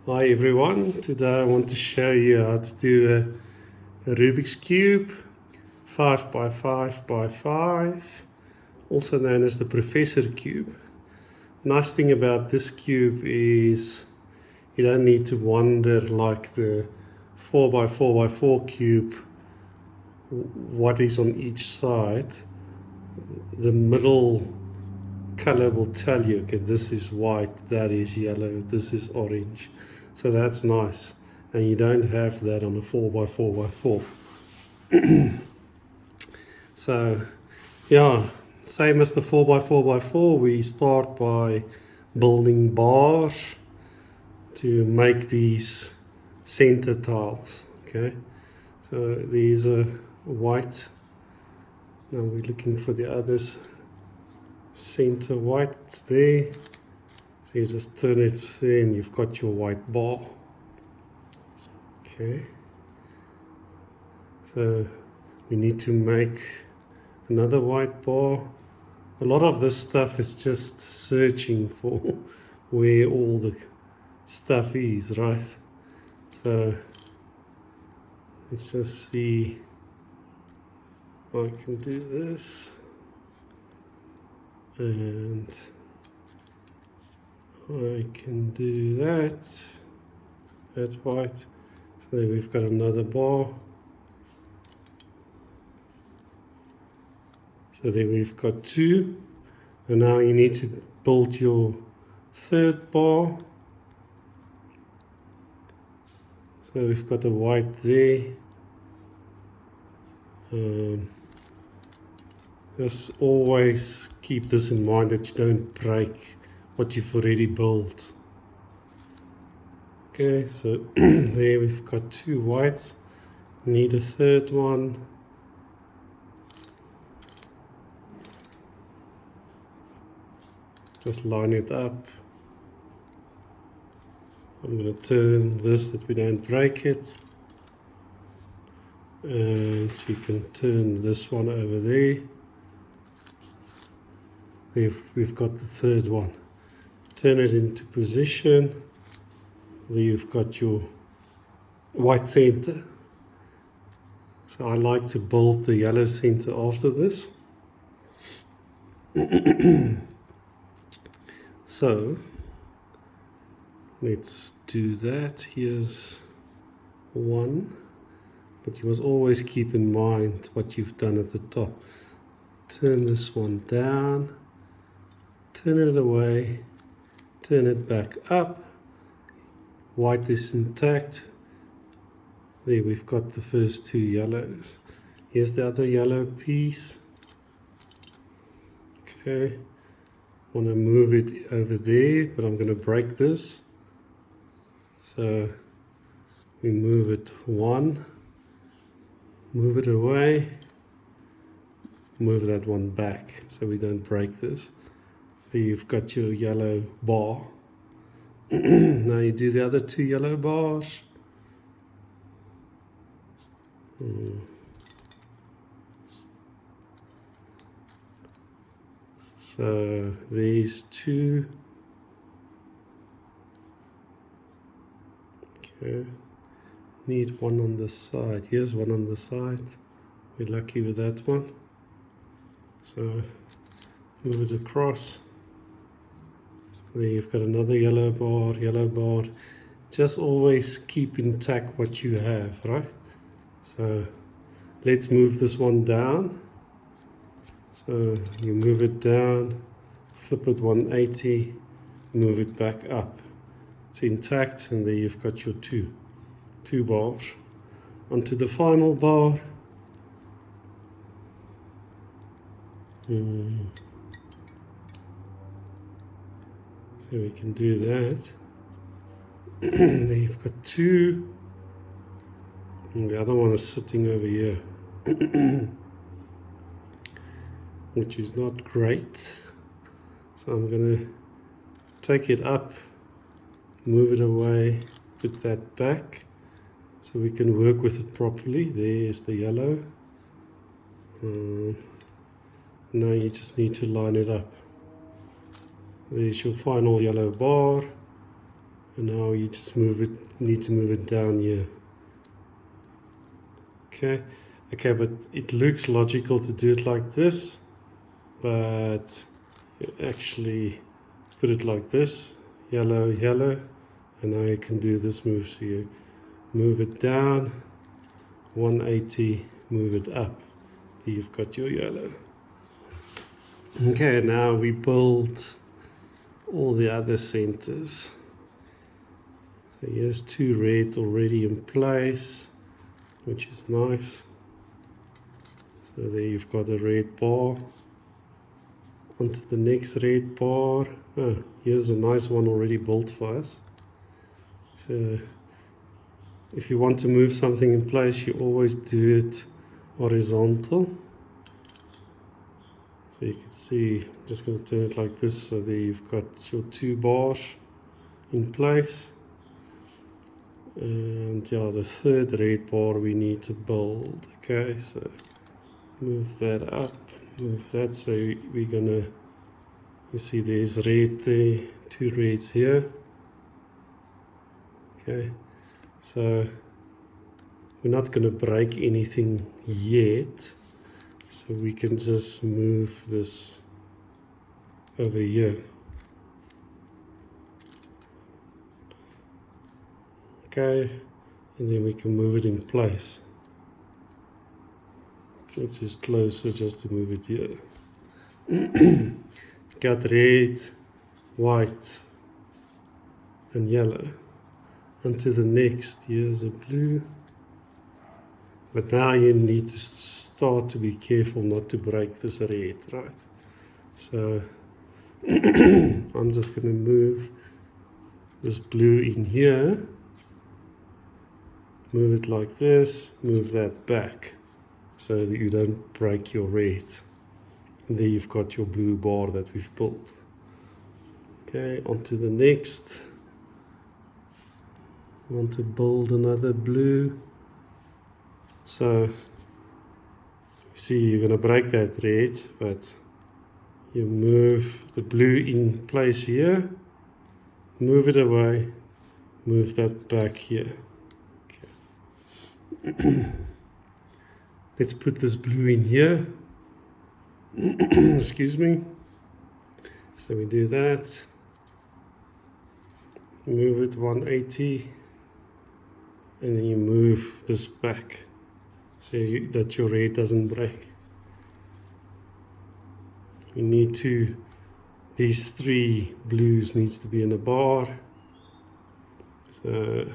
Hi everyone, today I want to show you how to do a Rubik's Cube 5 by 5 by 5, also known as the Professor Cube. Nice thing about this cube is you don't need to wonder like the 4 by 4 by 4 cube what is on each side. The middle color will tell you, okay, this is white, that is yellow, this is orange. So that's nice. And you don't have that on a 4 by 4 by 4. So, yeah, same as the 4 by 4 by 4, we start by building bars to make these center tiles. Okay, so these are white. Now we're looking for the others. Center white there. So you just turn it there and you've got your white bar. Okay. So we need to make another white bar. A lot of this stuff is just searching for where all the stuff is, right? So let's just see if I can do this. And I can do that. That's white. So there we've got another bar. So there we've got two. And now you need to build your third bar. So we've got a white there. Just always keep this in mind that you don't break what you've already built. Okay, so there we've got two whites. Need a third one. Just line it up. I'm going to turn this that we don't break it. And so you can turn this one over there. There we've got the third one. Turn it into position. There you've got your white center. So I like to build the yellow center after this. So let's do that. Here's one. But you must always keep in mind what you've done at the top. Turn this one down. Turn it away. Turn it back up. White is intact. There we've got the first two yellows. Here's the other yellow piece. Okay. Want to move it over there, but I'm going to break this. So we move it one. Move it away. Move that one back so we don't break this. There you've got your yellow bar. Now you do the other two yellow bars. So these two. Okay. Need one on the side. Here's one on the side. We're lucky with that one. So move it across. There you've got another yellow bar, yellow bar. Just always keep intact what you have, right? So let's move this one down. So you move it down, flip it 180, move it back up. It's intact, and there you've got your two bars. Onto the final bar. So we can do that. There you've got two. And the other one is sitting over here. Which is not great. So I'm going to take it up, move it away, put that back so we can work with it properly. There's the yellow. Now you just need to line it up. There's your final yellow bar. and now you just need to move it down here. Okay, but it looks logical to do it like this, but you actually put it like this, yellow, yellow, and now you can do this move. So you move it down 180, move it up. You've got your yellow. Okay, now we build all the other centers. So here's 2 red already in place, which is nice. So there you've got a red bar. Onto the next red bar. Oh, here's a nice one already built for us. So if you want to move something in place, you always do it horizontal. So you can see, I'm just going to turn it like this, so there you've got your 2 bars in place. And yeah, the 3rd red bar we need to build. Okay, so move that up, move that, so we're gonna, you see there's red there, 2 reds here. Okay, so we're not gonna break anything yet, so we can just move this over here. Okay, and then we can move it in place. Which is closer just to move it here. Got red, white, and yellow. Onto the next, here's a blue. But now you need to start to be careful not to break this red, right? So I'm just going to move this blue in here. Move it like this, move that back, so that you don't break your red. And there you've got your blue bar that we've built. Okay, on to the next. I want to build another blue. So, you see you're going to break that red, but you move the blue in place here, move it away, move that back here. Okay. Let's put this blue in here. Excuse me. So we do that. Move it 180. And then you move this back so that your red doesn't break. You need to, these 3 blues needs to be in a bar. So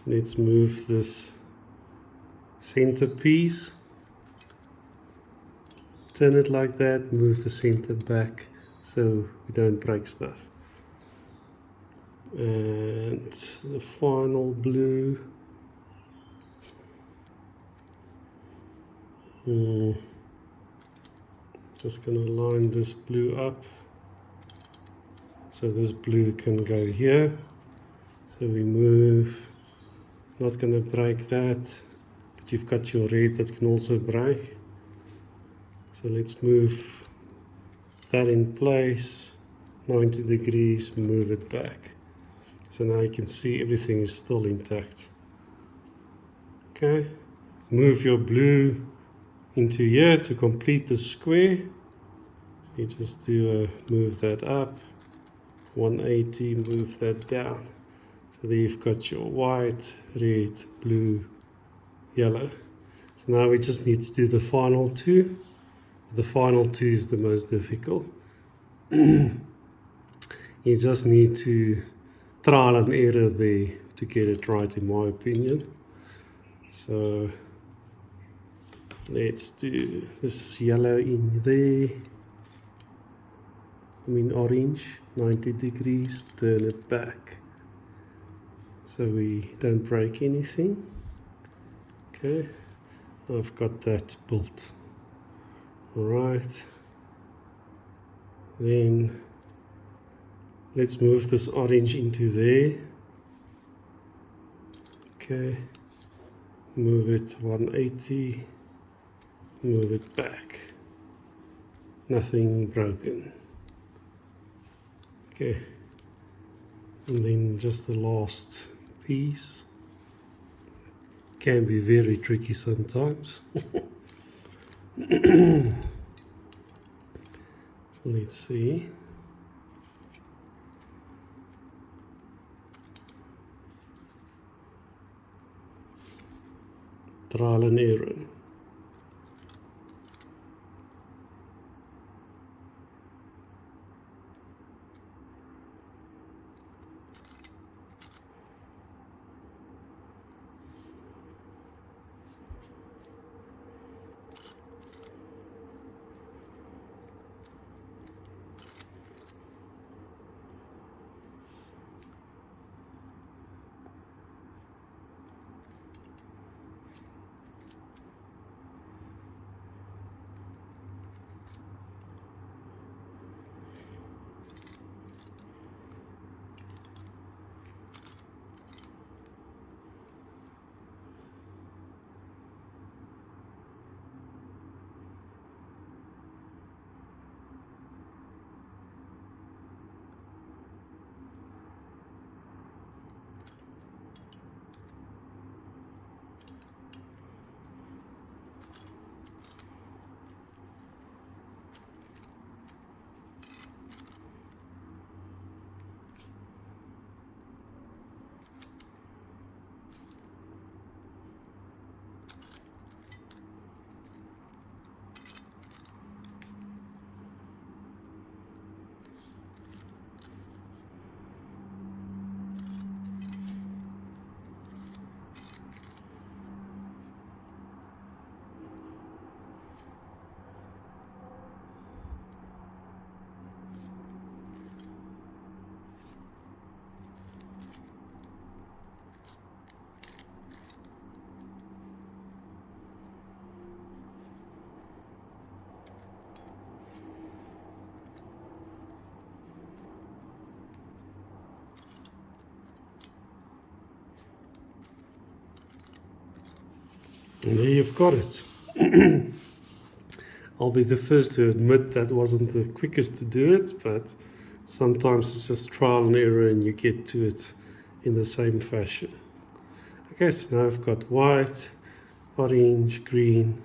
let's move this centerpiece. Turn it like that, move the center back so we don't break stuff. And the final blue. Just gonna line this blue up so this blue can go here. So we move, not gonna break that, but you've got your red that can also break. So let's move that in place, 90 degrees, move it back. So now you can see everything is still intact. Okay, move your blue into here to complete the square. You just do a move that up, 180, move that down. So there you've got your white, red, blue, yellow. So now we just need to do the final 2. The final 2 is the most difficult. You just need to trial and error there to get it right, in my opinion. So let's do this yellow in there. I mean orange, 90 degrees, turn it back so we don't break anything. Okay, I've got that built. Alright, then let's move this orange into there. Okay, move it 180, move it back. nothing broken. Okay, and then just the last piece. Can be very tricky sometimes. So let's see. Trial and error. And there you've got it. I'll be the first to admit that wasn't the quickest to do it, but sometimes it's just trial and error and you get to it in the same fashion. Okay, so now I've got white, orange, green,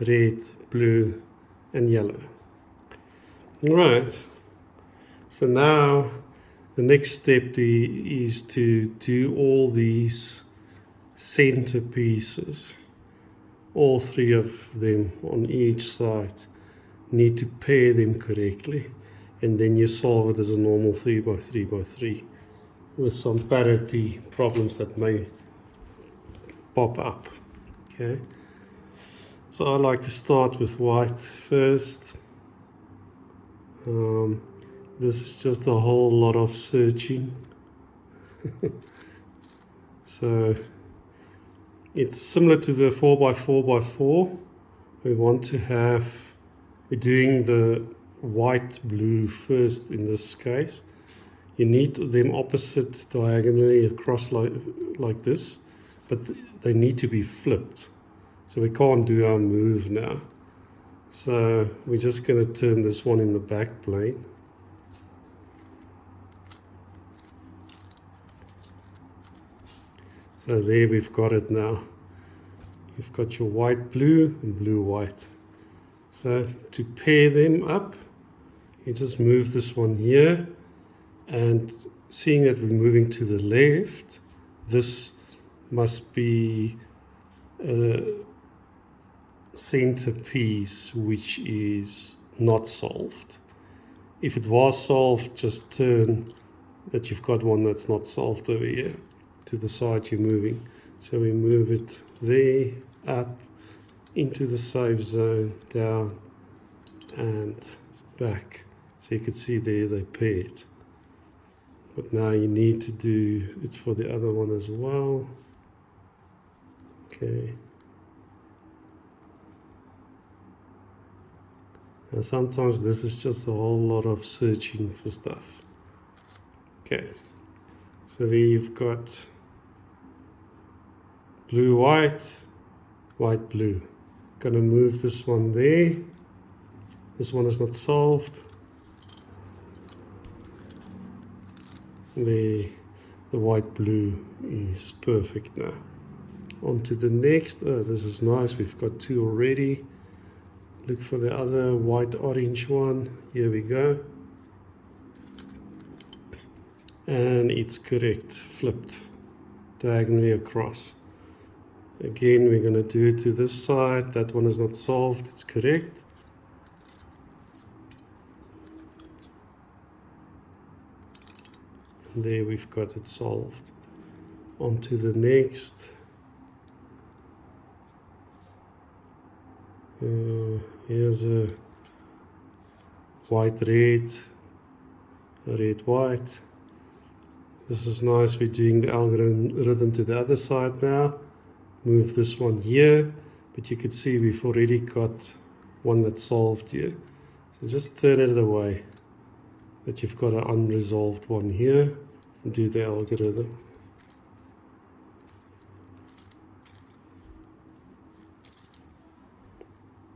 red, blue, and yellow. All right, so now the next step is to do all these center pieces. All three of them on each side need to pair them correctly, and then you solve it as a normal 3 by 3 by 3 with some parity problems that may pop up. Okay, so I like to start with white first. This is just a whole lot of searching. So it's similar to the 4 by 4 by 4. We want to have, we're doing the white blue first in this case. You need them opposite diagonally across like this, but they need to be flipped. So we can't do our move now. So we're just going to turn this one in the back plane. So there we've got it now. You've got your white blue and blue white. So to pair them up, you just move this one here, and seeing that we're moving to the left, this must be a center piece which is not solved. If it was solved, just turn that you've got one that's not solved over here to the side you're moving. So we move it there, up, into the safe zone, down and back. So you can see there they paired. But now you need to do it for the other one as well. Okay. And sometimes this is just a whole lot of searching for stuff. Okay. So there you've got blue, white, white, blue. Gonna move this one there. This one is not solved. The white blue is perfect now. On to the next. Oh, this is nice. We've got 2 already. Look for the other white orange one. Here we go. And it's correct, flipped diagonally across. Again, we're going to do it to this side. That one is not solved. It's correct. And there we've got it solved. On to the next. Here's a white red, a red white. This is nice. We're doing the algorithm to the other side now. Move this one here, but you can see we've already got one that's solved here. So just turn it away, that you've got an unresolved one here, and do the algorithm.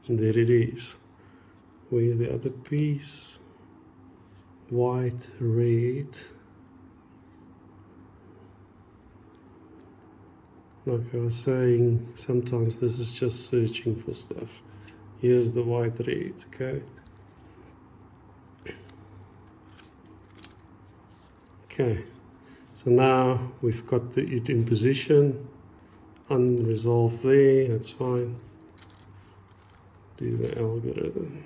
And there it is. Where's the other piece? White, red. Like I was saying, sometimes this is just searching for stuff. Here's the white, red, okay? Okay, so now we've got it in position. Unresolved there, that's fine. Do the algorithm.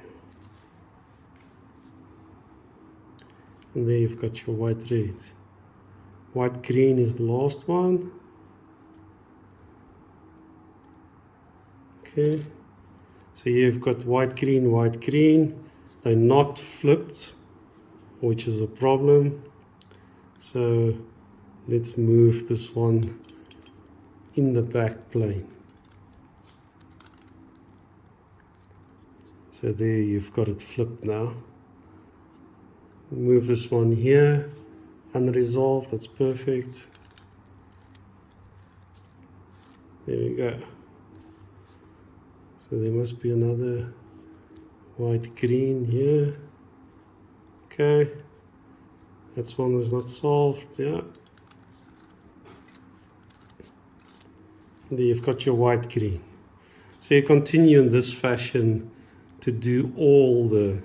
And there you've got your white, red. White, green is the last one. Okay, so here you've got white, green. They're not flipped, which is a problem. So let's move this one in the back plane. So there you've got it flipped now. Move this one here, unresolved, that's perfect. There we go. So there must be another white, green here. Okay, that's one was not solved, yeah. There you've got your white, green. So you continue in this fashion to do all the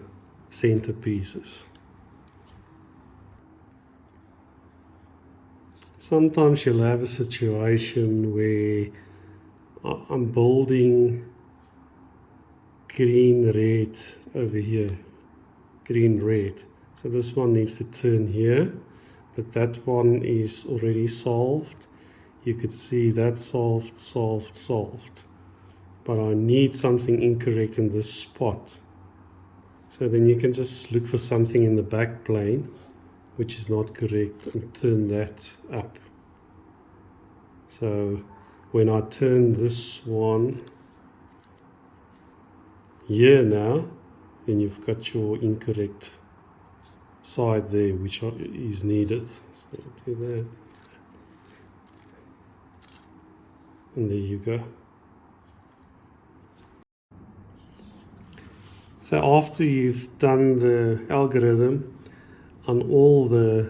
centerpieces. Sometimes you'll have a situation where I'm building green, red over here, green, red. So this one needs to turn here, but that one is already solved. You could see that solved, solved, solved. But I need something incorrect in this spot. So then you can just look for something in the back plane which is not correct and turn that up. So when I turn this one here now, then you've got your incorrect side there which is needed. So do that. And there you go. So after you've done the algorithm on all the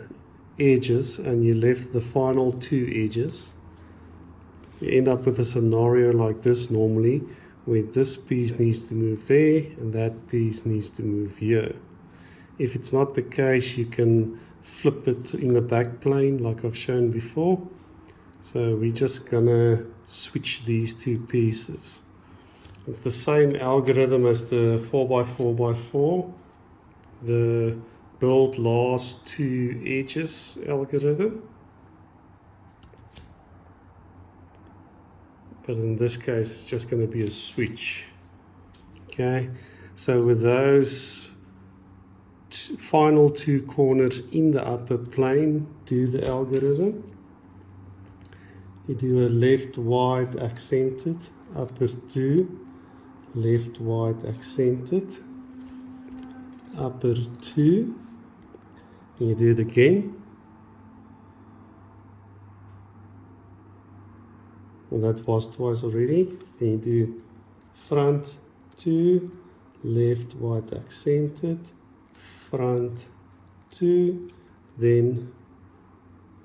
edges and you left the final 2 edges, you end up with a scenario like this normally, where this piece needs to move there and that piece needs to move here. If it's not the case, you can flip it in the back plane like I've shown before. So we're just gonna switch these 2 pieces. It's the same algorithm as the 4x4x4, the build last 2 edges algorithm. But in this case, it's just going to be a switch. Okay, so with those final 2 corners in the upper plane, do the algorithm. You do a left wide accented, upper 2, left wide accented, upper 2, and you do it again. Well, that was twice already. Then you do front 2, left white accented, front 2, then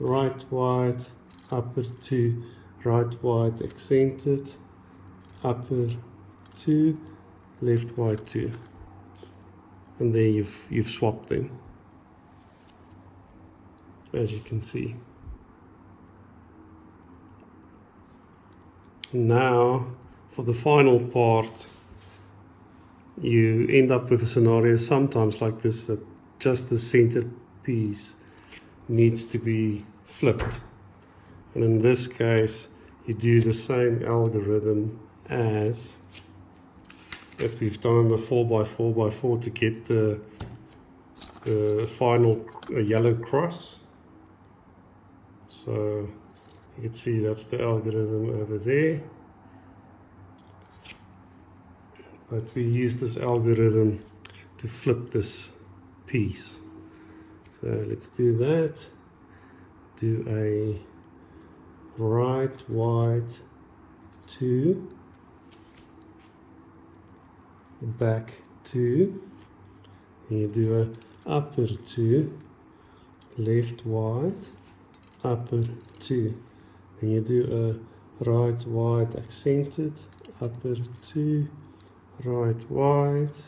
right white, upper 2, right white accented, upper 2, left white 2, and there you've swapped them, as you can see. Now for the final part, you end up with a scenario sometimes like this, that just the center piece needs to be flipped, and in this case you do the same algorithm as if we've done a 4x4x4 to get the final yellow cross. So you can see that's the algorithm over there, but we use this algorithm to flip this piece. So let's do that. Do a right white 2, back 2, and you do a upper 2, left white, upper 2, and you do a right white accented, upper 2, right white,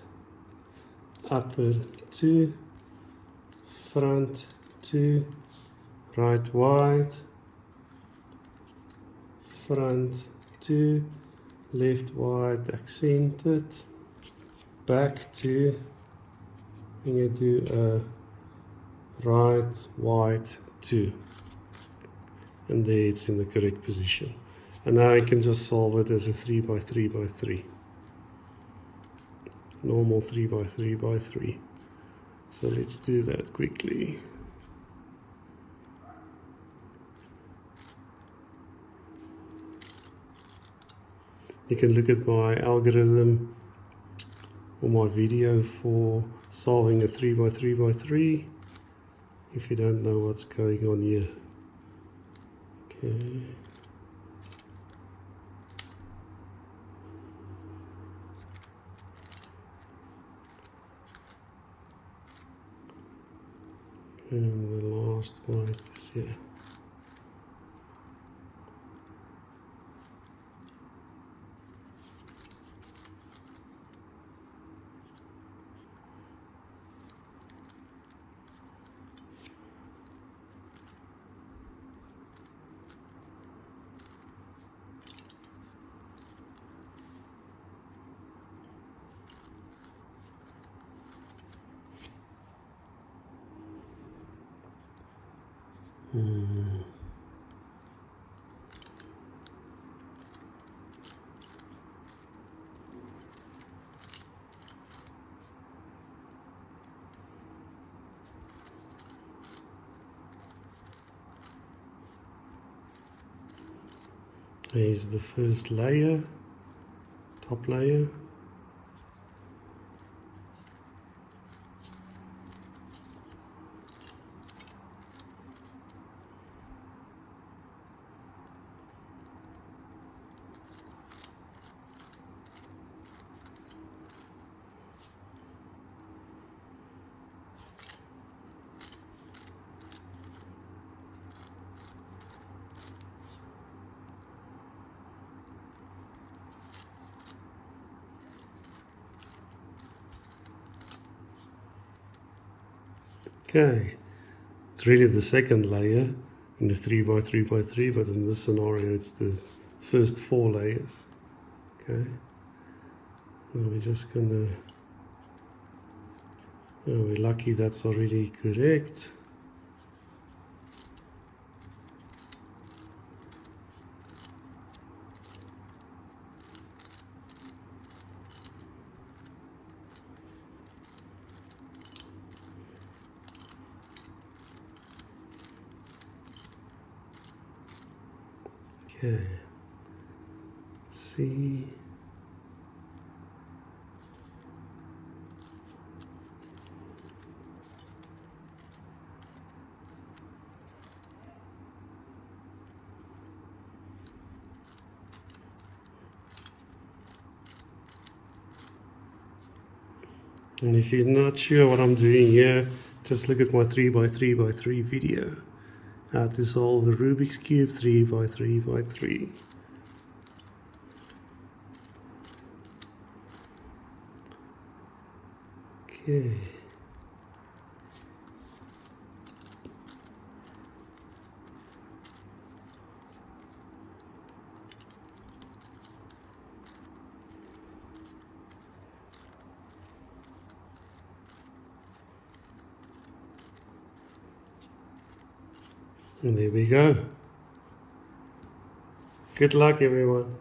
upper 2, front 2, right white, front 2, left white accented, back 2, and you do a right white 2, and there it's in the correct position. And now I can just solve it as a 3x3x3, normal 3x3x3. So let's do that quickly. You can look at my algorithm or my video for solving a 3x3x3 if you don't know what's going on here. Okay. And the last one is here. Here's the first layer, top layer. Okay, it's really the second layer in the 3x3x3, but in this scenario it's the first 4 layers. Okay, now we're just gonna, oh, we're lucky that's already correct. Okay, let's see. And if you're not sure what I'm doing here, just look at my 3x3x3 video. How to solve a Rubik's Cube 3x3x3. Okay. And there we go. Good luck, everyone.